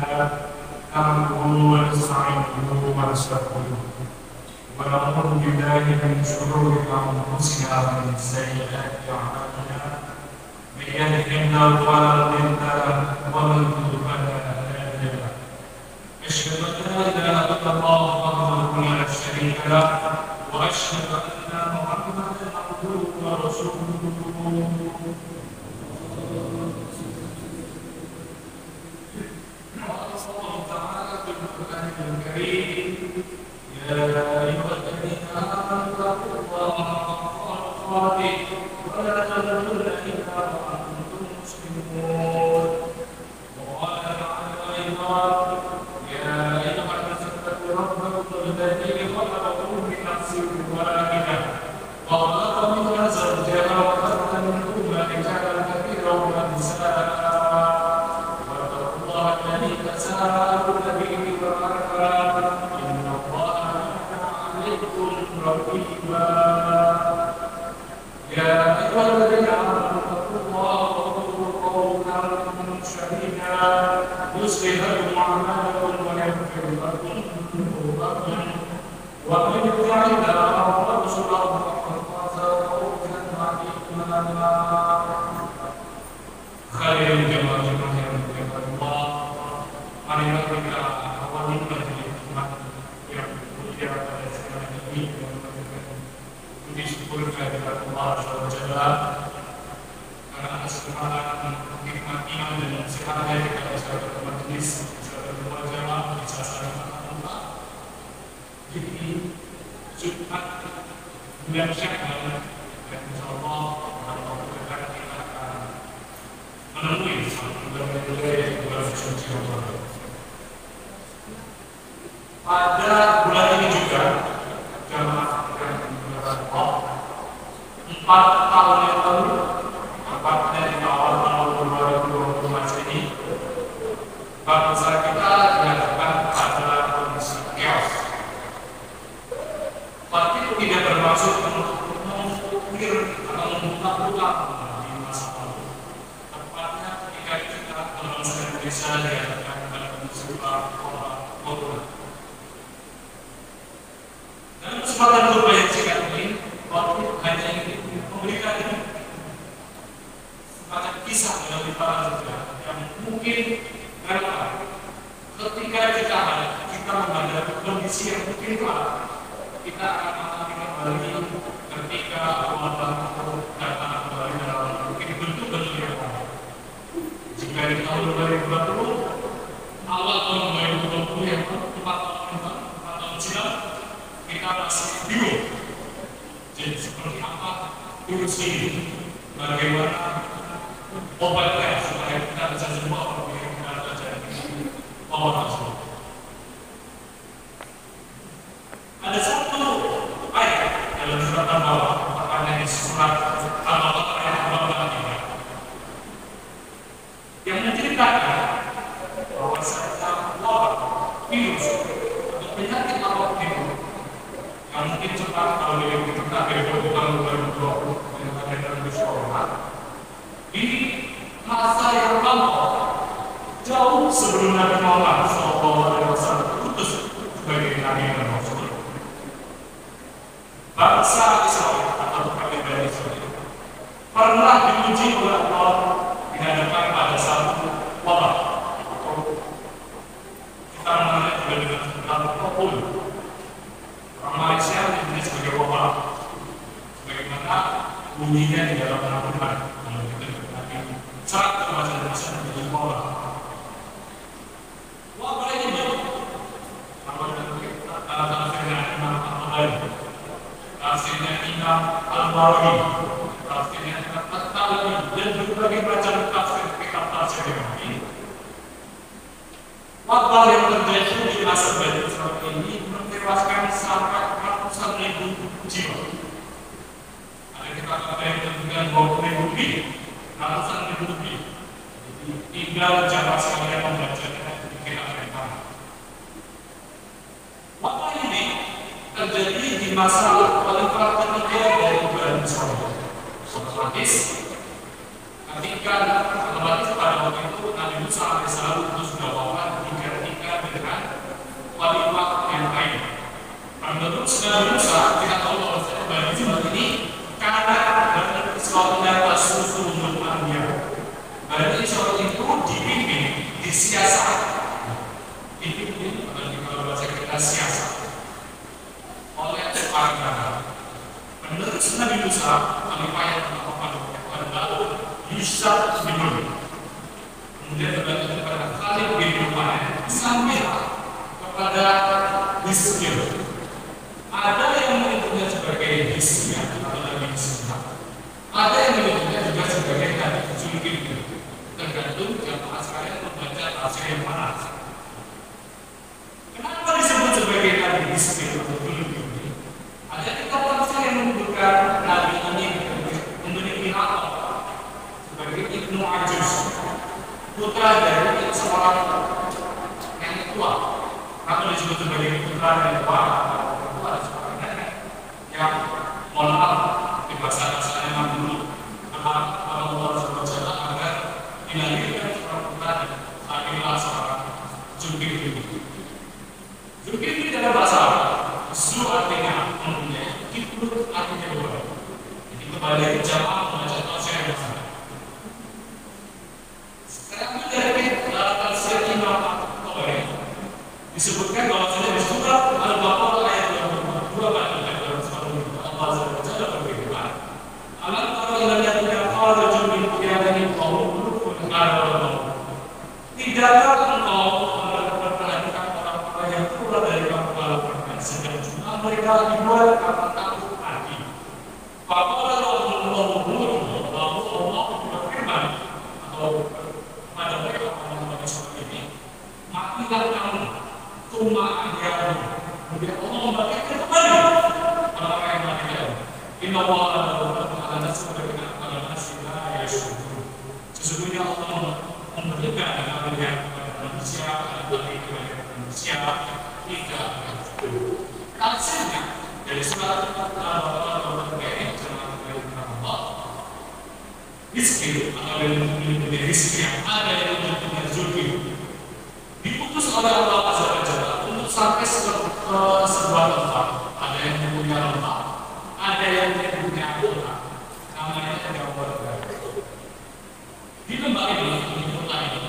نحمده ونستعينه ونستغفره ونعوذ بالله من شرور انفسنا ومن سيئات اعمالنا من يهده الله فلا مضل له ومن يضلل فلا هادي له اشهد ان لا اله الا الله وحده لا شريك له واشهد ان محمدا عبده ورسوله الكريم يا أيها الذين آمنوا اتقوا الله حق تقاته ولا تموتن إلا وأنتم مسلمون وقال تعالى أيضا يا أيها الناس اتقوا ربكم الذي خلقكم من نفس واحدة وخلق منها زوجها وخلق منهما رجالا كثيرا ونساء واتقوا الله الذي تساءلون به والأرحام إن الله كان عليكم رقيبا يا أيها الذين آمنوا اتقوا الله وقولوا قولا سديدا يصلح لكم أعمالكم ويغفر لكم ذنوبكم ومن يطع الله ورسوله فقد فاز فوزا عظيما خير الجماعة الله marilah kita awali majelis Jumat yang mulia pada sekarang ini dengan puji syukur kehadirat Allah SWT karena atas kesempatan nikmat iman dan sehatnya kita bisa bermajelis, bisa bermuajamah, bisa saling Allah. Jadi Jumat bulan Syawal dan insyaallah Allah berkata kita akan menemui satu bulan suci Ramadan. Pada bulan ini juga jamaah yang dimuliakan Allah 4 tahun yang lalu, tepatnya di awal tahun 2020 ini, bangsa kita dihadapkan pada kondisi chaos. Tapi itu tidak bermaksud untuk mengukir atau membuka-buka di masa lalu. Tepatnya ketika kita bangsa Indonesia dihadapkan pada kondisi corona. Dalam kesempatan kurban yang singkat ini, waktu hanya ingin memberikan semacam kisah dari para saudara yang mungkin relevan ketika kita menghadapi kondisi yang mungkin kita akan mengalami kembali ketika wabah datang kembali dalam mungkin bentuk-bentuk yang lain. Jika di tahun 2020, awal tahun 2020 yang 4 tahun silam, kita masih bingung jadi seperti apa virus ini, bagaimana obatnya supaya kita bisa semua orang yang kita terjadi obat tersebut. Ada satu ayat dalam surat Al-Baqarah, tepatnya di surat Al-Baqarah ayat 23 yang menceritakan bahwa wabah virus atau penyakit apapun itu yang mungkin cepat kalau kita dari tahun 2020 dengan adanya virus corona ini masa yang lama jauh sebelum Nabi Muhammad SAW diutus sebagai Nabi dan Rasul. Bangsa Israel atau Bani Israel pernah diuji oleh Allah dihadapkan pada satu wabah atau kita mengenai juga dengan sebutan popul. Orang Malaysia disebut sebagai wabah, sebagaimana bunyinya di dalam Al-Quran. Kalau kita berarti saat bahasa menjadi wabah. Wabah ini kalau kita tafsirnya Imam Al-Bukhari, tafsirnya Imam Al-Bukhari, tafsirnya At-Tabari dan berbagai macam tafsir kitab tafsir yang lain. Wabah yang terjadi di masa Bani Israil ini menewaskan sampai ratusan ribu jiwa. Ada kita yang dengan 20.000 lebih, ratusan ribu lebih. Jadi tinggal jamaah sekalian membacanya di kitab mereka. Wabah ini terjadi di masa khalifah ketiga dari Bani Israil. Otomatis ketika pada waktu itu Nabi Musa AS itu sudah wafat Nabi Musa kami payah pada Yusuf bin Nun. Kemudian berlanjut kepada Khalid bin Umayyah sampai kepada Hizkil. Ada yang menyebutnya sebagai Hizkil atau Nabi Hizkil. Ada yang menyebutnya juga sebagai Nabi Zulkifli. Tergantung jamaah sekalian membaca tafsir yang mana. Kenapa disebut sebagai Nabi Hizkil atau Zulkifli? Ada kitab tafsir yang menyebutkan Nabi ini memiliki akal sebagai Ibnu Ajuz, putra dari seorang yang tua. Kenapa disebut sebagai putra yang tua? Tua seorang nenek yang mohon maaf di bahasa memang dulu Allah SWT agar dilahirkan seorang putra dan akhirnya seorang Zulkifli. Zulkifli dalam bahasa Arab, Zu artinya mempunyai, Kiflut artinya dua. Jadi kembali jamaah membaca tafsir yang bersama. Sekarang itu dari tafsir Imam At-Tabari disebutkan bahwasanya di surat Al-Baqarah ayat 22 Allah SWT berfirman, "Alam tara ilal ladzina kharaju min diyarihim qawmun ala." Tidakkah engkau memperhatikan orang-orang yang keluar dari kampung sedang jumlah mereka dibuat karena takut mati. Faqala lahum Allah berfirman atau pada mereka orang-orang seperti ini, matilah kamu, cuma ahyahu. Kemudian Allah membangkitkan kembali orang-orang yang mati tadi. Inna Allah ala nafsi ala nafsi la yashkurun. Sesungguhnya Allah memberikan kepada manusia kepada manusia tidak bersyukur. Tafsirnya dari surat Al-Baqarah ini Allah Hizkil atau dari Hizkil yang ada yang menyebutnya Zulkifli diputus oleh Allah Azza wa Jalla untuk sampai ke sebuah tempat. Ada yang menyebutnya lembah, ada yang menyebutnya kota, namanya ada warga. Di lembah ini kota ini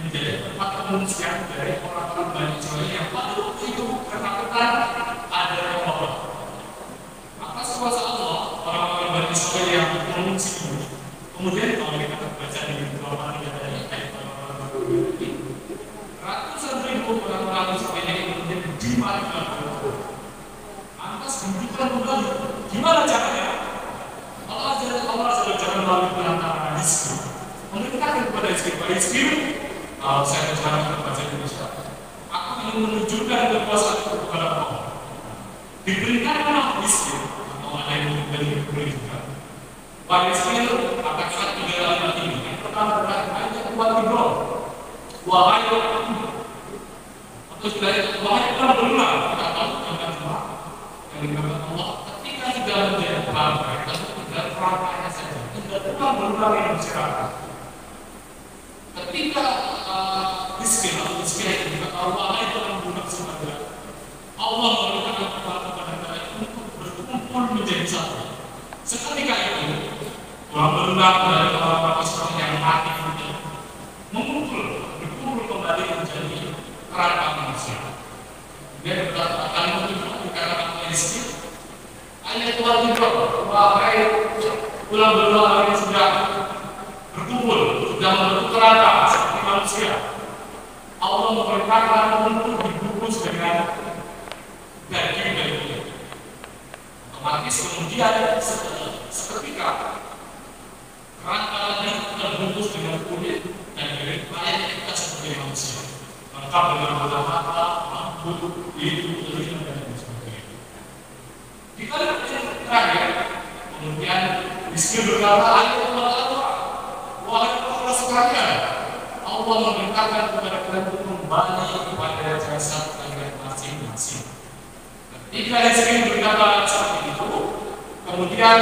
menjadi tempat pengungsian dari orang-orang Bani Israil yang pada waktu itu ketakutan ada yang wabah. Atas kuasa Allah, orang-orang Bani Israil yang mengungsi ini, kemudian kalau kita baca di beberapa dari ayat ini, ratusan ribu orang-orang Israil ini kemudian dimatikan. Lantas hidupkan kembali. Gimana caranya? Allah sudah jangan melalui perantara Hizkil. Memerintahkan kepada Hizkil, saya berjalan ke bahasa Indonesia. Aku ingin menunjukkan kekuasaan kepada Allah. Diperintahkan Hizkil, atau ada yang boleh juga. Pak Hizkil akan sangat 3 kalimat ini. Yang pertama adalah ayat kuat tidur. Wahai atau sudah wahai kita berulang. Kita tahu dengan semua yang dikatakan Allah. Ketika sudah menjadi terang, kita tinggal perangkainya saja. Tidak berulang yang bersyarat. Ketika Hizkil atau Hizkil itu dikatakan wahai orang budak semuanya, Allah memberikan kepada mereka untuk berkumpul menjadi satu. Seketika itu, orang berulang dari orang-orang Israel yang mati itu berkumpul kembali menjadi kerangka manusia. Dia berkata itu dikatakan oleh Hizkil, ayat Tuhan itu, wahai ulang berulang yang sudah berkumpul, sudah membentuk kerangka seperti manusia. Allah memerintahkan untuk dibungkus dengan daging dari kulit. Otomatis kemudian seketika kerangka tadi terbungkus dengan kulit dan dari layaknya kita seperti manusia. Lengkap dengan bola mata, rambut, hidung, telinga dan lain sebagainya. Di kalimat yang terakhir, kemudian Hizkil berkata, wahai orang sekalian, Allah memerintahkan kepada kalian untuk kembali kepada jasad kalian masing-masing. Ketika Hizkil berkata seperti itu, kemudian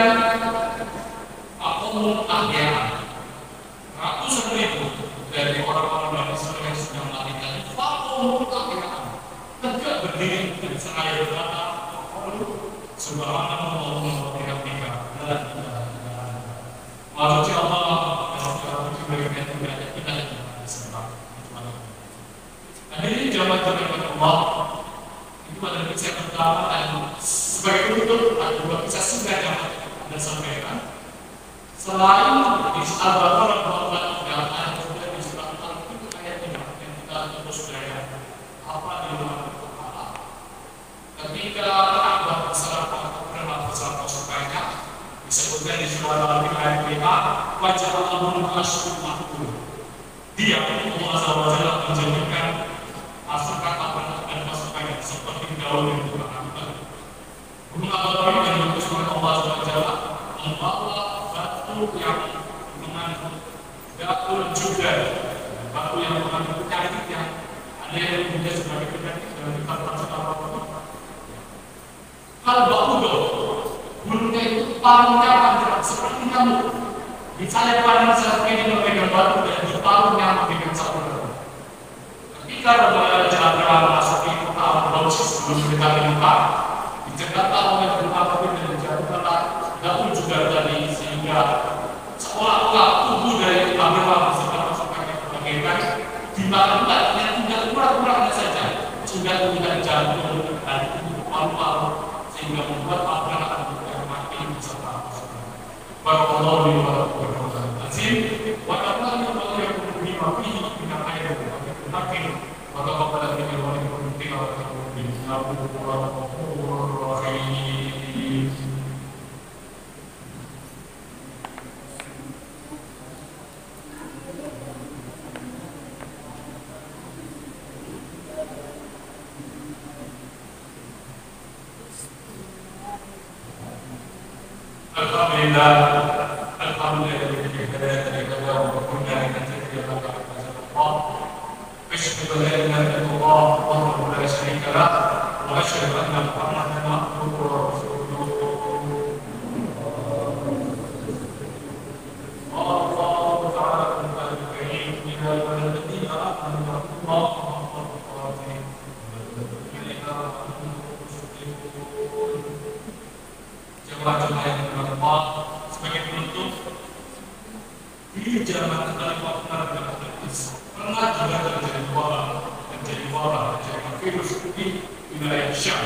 aku mengahlian ratusan ribu dari orang-orang Bani Israil yang sedang melakukan aku mengahlian tegak berdiri dan seraya berkata, subhanallah wa bihamdihi la ilaha illa Allah. Maksudnya Allah memberikan kita sebab ini jawaban Allah itu adalah kisah pertama dan sebagai penutup ada 2 kisah singkat yang Anda sampaikan, selain di Al-Baqarah 24 ayat juga di surat Al-Qur'an itu ayat 5 yang kita terus belajar apa di luar Allah. Ketika Ka'bah beserta pasukannya disebutkan di surat Al-Qur'an ayat 5, wajah Allah asyur makhluk. Dia Allah Azza wa Jalla menjadikan pasukan dan pasukannya seperti daun yang berangkat. Gunung Ababil yang diutus oleh Allah Azza wa Jalla membawa batu yang mengandung dapur juga, batu yang mengandung penyakit yang ada yang juga sebagai penyakit dan dikatakan secara hal batu gunungnya itu palungnya panjang seperti nyamuk. Misalnya paling seperti ini memegang batu dan di palungnya memegang sapu. Ketika Raja Jabra masuk ke kota Al-Bausi sebelum mereka dibuka, dicegatlah oleh Gunung Ababil dan dijatuhkanlah dapur juga tadi sehingga seolah-olah tubuh dari Ababil beserta pasukannya terbagaikan dimakan yang tinggal kurang-kurangnya saja sudah tidak jatuh dari tubuh palu-palu sehingga membuat Ababil yang mati beserta pasukan. Barakallahu li wa lakum bil Qur'anil azim wa nafa'ani wa iyyakum bima fihi min al-ayaati wal hakim wa taqabbal minni wa minkum tilawatahu innahu huwal ghafurur rahim. Alhamdulillah, alhamdulillah dari hidayah wa kunna min tajriya Allah. Asyhadu an la ilaha illallah wahdahu la syarika lah wa asyhadu anna Muhammadan abduhu wa rasuluh. Allahu ta'ala al-karim ila alladhina amanu jemaah yang bermanfaat sebagai penutup di zaman Khalifah Umar bin Abdul Aziz pernah juga terjadi wabah virus di wilayah Syam.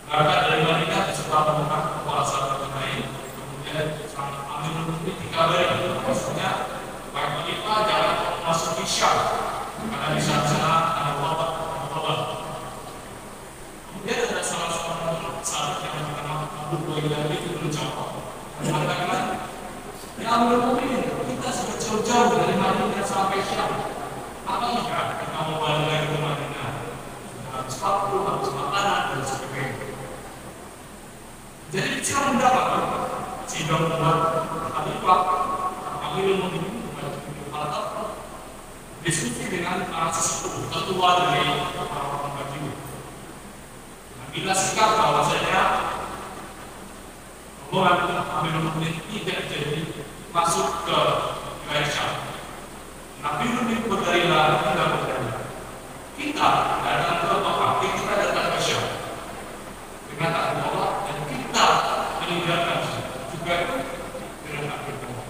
Maka dari Madinah setelah menemukan kepala sahabat lain, kemudian sang Amirul Mukminin dikabari maksudnya Pak Khalifah jangan masuk di Syam karena di sana ada wabah. Kemudian ada salah seorang sahabat yang bernama Abu Hurairah itu menjawab, mengatakan, ya Amirul Mukminin, kita sudah jauh-jauh dari Madinah sampai Syam. Apakah kita mau balik lagi ke Madinah? Harus waktu, harus makanan dan sebagainya. Jadi cara mendapat sehingga membuat Khalifah Amirul Mukminin diskusi dengan para sesepuh ketua dari orang-orang Badui. Bila sikap bahwasanya rombongan Amirul Mukminin tidak jadi masuk ke wilayah Syam. Amirul Mukminin berdalillah, tidak berdalillah. Kita datang ke Mekah, kita datang ke Syam dengan takdir Allah dan kita meninggalkan juga dengan takdir Allah.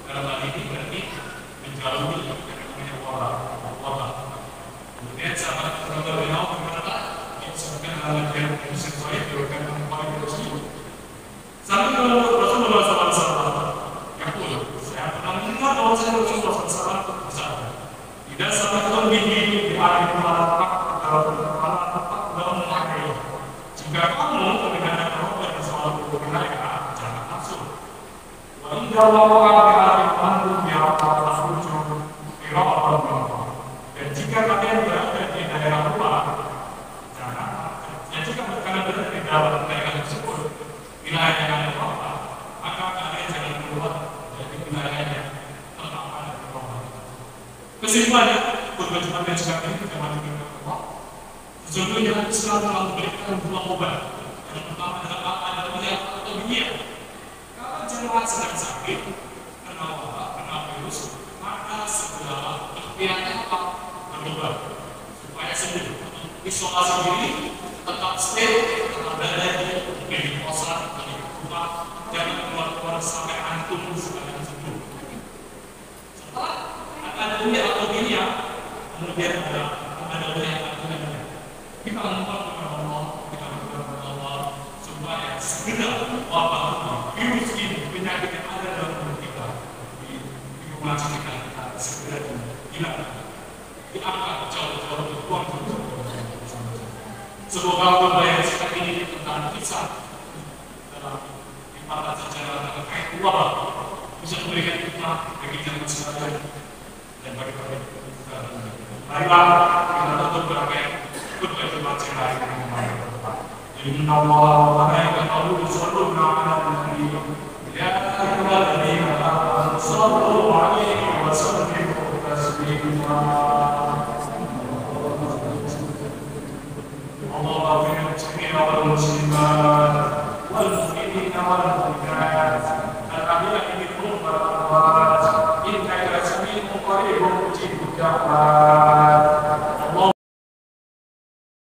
Dalam hal ini berarti menjauhi yang namanya wabah. Kemudian sahabat Rasulullah bin Auf berkata, disebutkan dalam hadis yang sahih diriwayatkan oleh Bukhari Muslim. Sampai Rasulullah SAW yaqul, saya pernah mendengar bahwa Rasulullah SAW bersabda, tidak sabatun bihi di akhir malam dalam mengakhiri. Jika kamu mendengar rombongan bersama mereka, jangan masuk. Wa inna Allaha bi'alim antum bi'atal asujud firaqan. Dan jika kalian berada di daerah luar, jika kalian berada di dalam daerah tersebut, wilayah yang ada apa, maka kalian jangan keluar dari wilayah yang terlampau dan berubah. Kesimpulannya, berjumpa dan juga ini kita maju ke Allah. Sesungguhnya Islam telah memberikan dua obat. Yang pertama adalah adanya atau dunia. Kalau jemaah sedang sakit, kena wabah, kena virus, maka segala ikhtiarnya apa? Berubah supaya sembuh. Isolasi diri, tetap stay, tetap berada di kosan, di rumah, jangan keluar-keluar sampai antum sekalian sembuh. Setelah ada dunia atau dunia, kemudian ada dunia yang kita mohon kepada Allah, kita berdoa kepada Allah supaya segera wabah virus ini, penyakit yang ada dalam tubuh kita di populasi kita segera hilang, diangkat jauh-jauh, berbuang jauh-jauh. Semoga budaya kita ini tentang kisah dalam lipatan sejarah terkait wabah bisa memberikan hikmah bagi zaman sekarang dan bagi kita. Marilah kita tutup berbagai Jumat yang lain. Inna Allah wa malaikatahu yusholluna 'alan nabi. Ya ayyuhalladzina amanu shallu 'alaihi wa sallimu taslima. Allahumma ighfir lil muslimin wal mu'minina wal mu'minat al-ahya'i minhum wal amwat innaka sami'un qaribun mujibud da'wat.